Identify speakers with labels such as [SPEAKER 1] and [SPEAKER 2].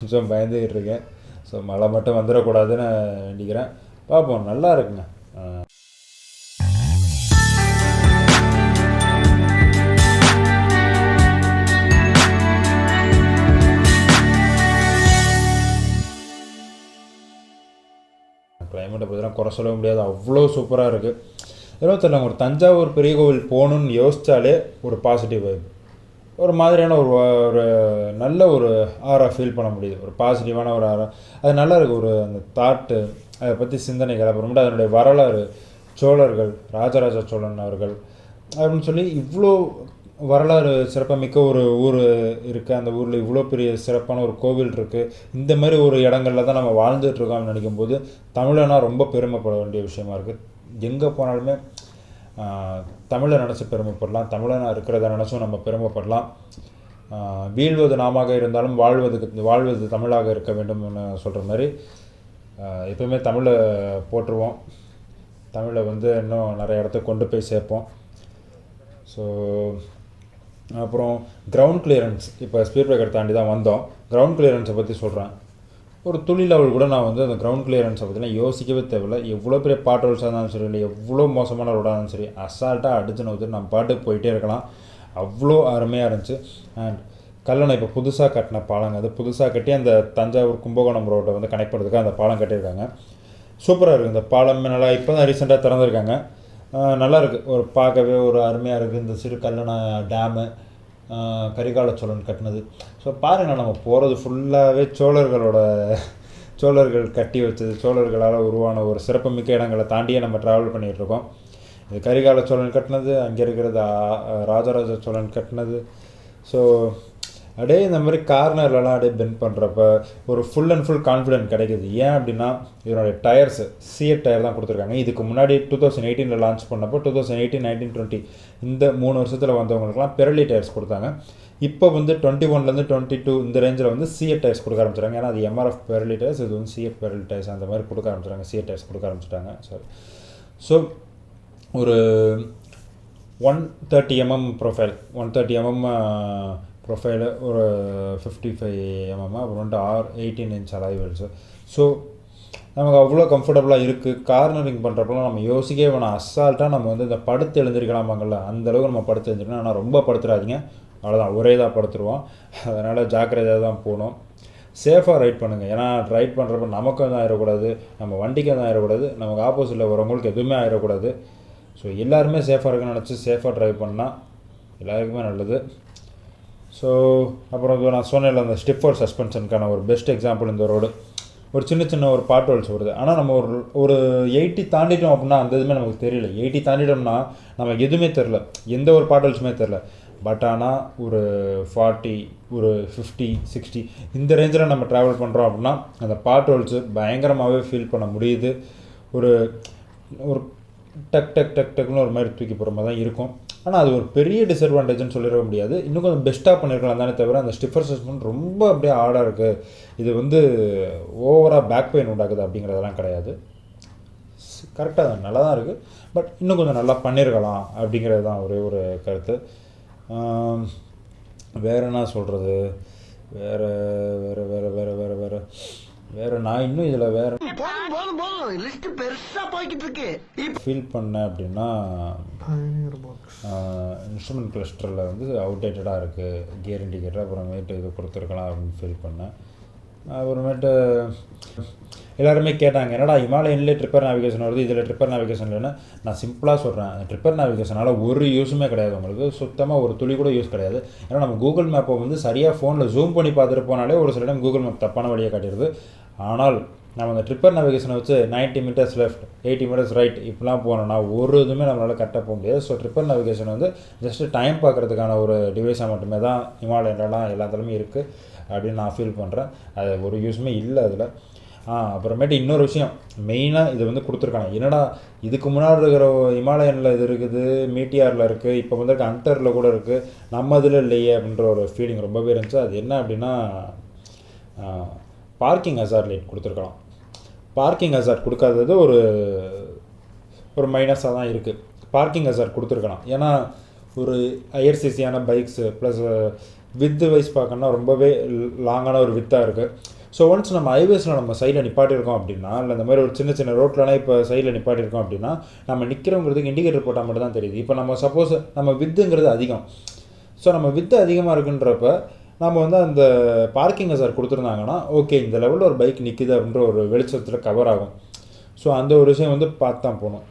[SPEAKER 1] கொஞ்சம் பயந்துக்கிட்டு இருக்கேன். ஸோ மழை மட்டும் வந்துடக்கூடாதுன்னு வேண்டிக்கிறேன். பார்ப்போம், நல்லா இருக்குங்க. கிளைமேட்டை பற்றிலாம் குறை சொல்ல முடியாது, அவ்வளோ சூப்பராக இருக்குது. தெரியல, ஒரு தஞ்சாவூர் பெரிய கோவில் போகணுன்னு யோசித்தாலே ஒரு பாசிட்டிவ் வைப், ஒரு மாதிரியான ஒரு நல்ல ஒரு ஆரா ஃபீல் பண்ண முடியுது. ஒரு பாசிட்டிவான ஒரு ஆரா, அது நல்லா இருக்குது. ஒரு அந்த தாட்டு, அதை பற்றி சிந்தனைகள், அப்புறமேட்டு அதனுடைய வரலாறு, சோழர்கள், ராஜராஜ சோழன் அவர்கள் அப்படின்னு சொல்லி இவ்வளோ வரலாறு சிறப்புமிக்க ஒரு ஊர் இருக்குது. அந்த ஊரில் இவ்வளோ பெரிய சிறப்பான ஒரு கோவில் இருக்குது. இந்த மாதிரி ஒரு இடங்களில் தான் நம்ம வாழ்ந்துட்டுருக்கோம்னு நினைக்கும் போது தமிழனா ரொம்ப பெருமைப்பட வேண்டிய விஷயமா இருக்குது. எங்கே போனாலுமே தமிழை நினச்சி பெருமைப்படலாம், தமிழனாக இருக்கிறத நினச்சும் நம்ம பெருமைப்படலாம். வீழ்வது நாமாக இருந்தாலும் வாழ்வது தமிழாக இருக்க வேண்டும்னு சொல்கிற மாதிரி எப்பவுமே தமிழை போற்றுவோம். தமிழை இன்னும் நிறைய இடத்துக்கு கொண்டு போய் சேர்ப்போம். ஸோ அப்புறம் கிரவுண்ட் கிளியரன்ஸ், இப்போ ஸ்பீட் பிரேக்கர் தாண்டி தான் வந்தோம். கிரவுண்ட் கிளியரன்ஸை பற்றி சொல்கிறேன். ஒரு துளி லெவல் கூட நான் அந்த கிரவுண்ட் கிளியரன்ஸை பற்றிலாம் யோசிக்கவே தேவையில்லை. எவ்வளோ பெரிய பாட்டோல்ஸாக இருந்தாலும் சரி, இல்லை எவ்வளோ மோசமான ரோடாக இருந்தாலும் சரி, அசால்ட்டாக அடிச்சுன்னு வந்து நம்ம பாட்டுக்கு போயிட்டே இருக்கலாம். அவ்வளோ அருமையாக இருந்துச்சு. அண்ட் கல்லணை இப்போ புதுசாக கட்டின பாலங்க, அது புதுசாக கட்டி அந்த தஞ்சாவூர் கும்பகோணம் ரோட்டை கனெக்ட் பண்ணுறதுக்காக அந்த பாலம் கட்டியிருக்காங்க. சூப்பராக இருக்குது. இந்த பாலம் நல்லா இப்போ தான் ரீசெண்டாக திறந்துருக்காங்க. நல்லாயிருக்கு, ஒரு பார்க்கவே ஒரு அருமையாக இருக்குது. இந்த சிறு கல்லணை டேமு கரிகால சோழன் கட்டினது. ஸோ பாருங்கள், நம்ம போகிறது ஃபுல்லாகவே சோழர்கள் கட்டி வச்சது, சோழர்களால் உருவான ஒரு சிறப்புமிக்க இடங்களை தாண்டியே நம்ம ட்ராவல் பண்ணிகிட்ருக்கோம். இது கரிகால சோழன் கட்டினது, அங்கே இருக்கிறது ராஜராஜ சோழன் கட்டினது. ஸோ அப்படியே இந்த மாதிரி கார்னர்லலாம் அப்படியே பெண்ட் பண்ணுறப்ப ஒரு ஃபுல் அண்ட் ஃபுல் கான்ஃபிடென்ட் கிடைக்குது. ஏன் அப்படின்னா இதனுடைய டயர்ஸு சிஎட் டயர் தான் கொடுத்துருக்காங்க. இதுக்கு முன்னாடி 2018 லான்ச் பண்ணப்போ 2018, 19, 20 இந்த 3 வருஷத்தில் வந்தவங்களுக்குலாம் பெரலி டயர்ஸ் கொடுத்தாங்க. இப்போ 21லேருந்து 22 இந்த ரேஞ்சில் சிஎட் டயர்ஸ் கொடுக்க ஆரம்பிச்சிட்டாங்க. ஏன்னா அது எம்ஆர்எஃப் பெரலி டயர்ஸ், இது சிஎட் பெரலி டயர்ஸ் அந்த மாதிரி கொடுக்க ஆரம்பிச்சிட்டாங்க. சிஎட் டயர்ஸ் கொடுக்க ஆரம்பிச்சிட்டாங்க. ஸோ ஒரு 130 mm ப்ரொஃபைல், 130 mm ப்ரொஃபைலு, ஒரு 55 mm, அப்புறம் 18 inch அலாய்வெல்ஸு. ஸோ நமக்கு அவ்வளோ கம்ஃபர்டபுளாக இருக்குது. கார்னரிங் பண்ணுறப்பெல்லாம் நம்ம யோசிக்கவே வேணாம், அசால்ட்டாக நம்ம இந்த படுத்து எழுந்திரிக்கலாமாங்கள்ல, அந்தளவுக்கு நம்ம படுத்து எழுந்திரிக்கணும். ஆனால் ரொம்ப படுத்துடாதீங்க, அவ்வளோதான், ஒரே தான் படுத்துருவோம். அதனால் ஜாக்கிரதையாக தான் போகணும். சேஃபாக ரைட் பண்ணுங்கள். ஏன்னா ரைட் பண்ணுறப்ப நமக்கும் எதுவும் ஆயிடக்கூடாது, நம்ம வண்டிக்கு எதுவும் ஆயிடக்கூடாது, நமக்கு ஆப்போசிட்டில் வரவங்களுக்கு எதுவுமே ஆயிடக்கூடாது. ஸோ எல்லாருமே சேஃபாக இருக்குன்னு நினச்சி சேஃபாக ட்ரைவ் பண்ணால் எல்லாருக்குமே நல்லது. ஸோ அப்புறம் நான் சொன்னேன்ல, அந்த ஸ்டிஃபர் சஸ்பென்ஷனுக்கான ஒரு பெஸ்ட் எக்ஸாம்பிள் இந்த ரோடு. ஒரு சின்ன ஒரு பாட் ஹோல்ஸ் வருது. ஆனால் நம்ம ஒரு 80 தாண்டிட்டோம் அப்படின்னா அந்த எதுவுமே நமக்கு தெரியல. 80 தாண்டிட்டோம்னா நமக்கு எதுவுமே தெரில, எந்த ஒரு பாட் ஹோல்ஸுமே தெரில. பட் ஆனால் ஒரு 40, ஒரு 50, 60 இந்த ரேஞ்சில் நம்ம ட்ராவல் பண்ணுறோம் அப்படின்னா அந்த பாட் ஹோல்ஸு பயங்கரமாகவே ஃபீல் பண்ண முடியுது. ஒரு டக்குன்னு ஒரு மாதிரி தூக்கி போகிற மாதிரி தான் இருக்கும். ஆனால் அது ஒரு பெரிய டிஸ்அட்வான்டேஜ்னு சொல்லிட முடியாது. இன்னும் கொஞ்சம் பெஸ்ட்டாக பண்ணியிருக்கலாம் தானே தவிர, அந்த ஸ்டிஃபர் சஸ்பென்ஷன் ரொம்ப அப்படியே ஆடாக இருக்குது, இது ஓவராக பேக் பெயின் உண்டாக்குது அப்படிங்கிறதெல்லாம் கிடையாது. கரெக்டாக தான், நல்லா தான் இருக்குது. பட் இன்னும் கொஞ்சம் நல்லா பண்ணியிருக்கலாம் அப்படிங்கிறது தான் ஒரே ஒரு கருத்து. வேறு என்ன சொல்கிறது, வேறு நான் இன்னும் இதில் வேறு ஃபீல் பண்ணேன் அப்படின்னா, இன்ஸ்ட்ருமெண்ட் கிளஸ்டரில் அவுடேட்டடாக இருக்குது கியர் இண்டிகேட்டர், அப்புறமேட்டு இது கொடுத்துருக்கலாம் அப்படின்னு ஃபீல் பண்ணேன். அப்புறமேட்டு எல்லாருமே கேட்டாங்க, என்னடா ஹிமாலயன்லேயே ட்ரிப்பர் நேவிகேஷன் வருது, இதில் ட்ரிப்பர் நேவிகேஷன் இல்லைன்னு. நான் சிம்பிளாக சொல்கிறேன், ட்ரிப்பர் நேவிகேஷனால் ஒரு யூஸுமே கிடையாது உங்களுக்கு, சுத்தமாக ஒரு துளி கூட யூஸ் கிடையாது. ஏன்னா நம்ம கூகுள் மேப்பை சரியாக ஃபோனில் ஜூம் பண்ணி பார்த்துட்டு போனாலே ஒரு சில டைம் கூகுள் மேப் தப்பான வழியாக காட்டிடுது. ஆனால் நம்ம அந்த ட்ரிப்பர் நேவிகேஷனை வச்சு 90 meters லெஃப்ட், 80 meters ரைட் இப்படிலாம் போனோம்னா ஒரு இதுவுமே நம்மளால் கரெக்டாக போக முடியாது. So tripper navigation just time பார்க்குறதுக்கான ஒரு டிவைஸாக மட்டுமே தான் ஹிமாலயன்லாம் எல்லாத்துலேயுமே இருக்குது அப்படின்னு நான் ஃபீல் பண்ணுறேன். அது ஒரு யூஸுமே இல்லை அதில். அப்புறமேட்டு இன்னொரு விஷயம் மெயினாக இது கொடுத்துருக்காங்க. என்னடா இதுக்கு முன்னாடி இருக்கிற ஹிமாலயனில் இது இருக்குது, மீட்டிஆரில் இருக்குது, இப்போ ஹண்டரில் கூட இருக்குது, நம்ம இதில் இல்லையே அப்படின்ற ஒரு ஃபீலிங் ரொம்பவே இருந்துச்சு. அது என்ன அப்படின்னா, பார்க்கிங் ஹசார்ட் லைட் கொடுத்துருக்கலாம். பார்க்கிங் ஹசார்ட் கொடுக்காதது ஒரு மைனஸாக தான் இருக்குது. பார்க்கிங் ஹசார்ட் கொடுத்துருக்கலாம். ஏன்னா ஒரு ஐஆர்சிசியான பைக்ஸு ப்ளஸ் வித்து வைஸ் பார்க்கணுன்னா ரொம்பவே லாங்கான ஒரு வித்தாக இருக்குது. ஸோ ஒன்ஸ் நம்ம ஹைவேஸில் நம்ம சைடில் நிப்பாட்டியிருக்கோம் அப்படின்னா, இல்லை இந்த மாதிரி ஒரு சின்ன சின்ன ரோட்லலாம் இப்போ சைடில் நிப்பாட்டியிருக்கோம் அப்படின்னா, நம்ம நிற்கிறோங்கிறதுக்கு இண்டிகேட்டர் போட்டால் மட்டும் தான் தெரியுது. இப்போ நம்ம சப்போஸ் நம்ம வித்துங்கிறது அதிகம், ஸோ நம்ம வித்து அதிகமாக இருக்குன்றப்ப நம்ம வந்து அந்த பார்க்கிங் சார் கொடுத்துருந்தாங்கன்னா, ஓகே இந்த லெவலில் ஒரு பைக் நிற்கிது அப்படின்ற ஒரு வெளிச்சத்தில் கவர் ஆகும். ஸோ அந்த ஒரு விஷயம் வந்து பார்த்து தான் போகணும்.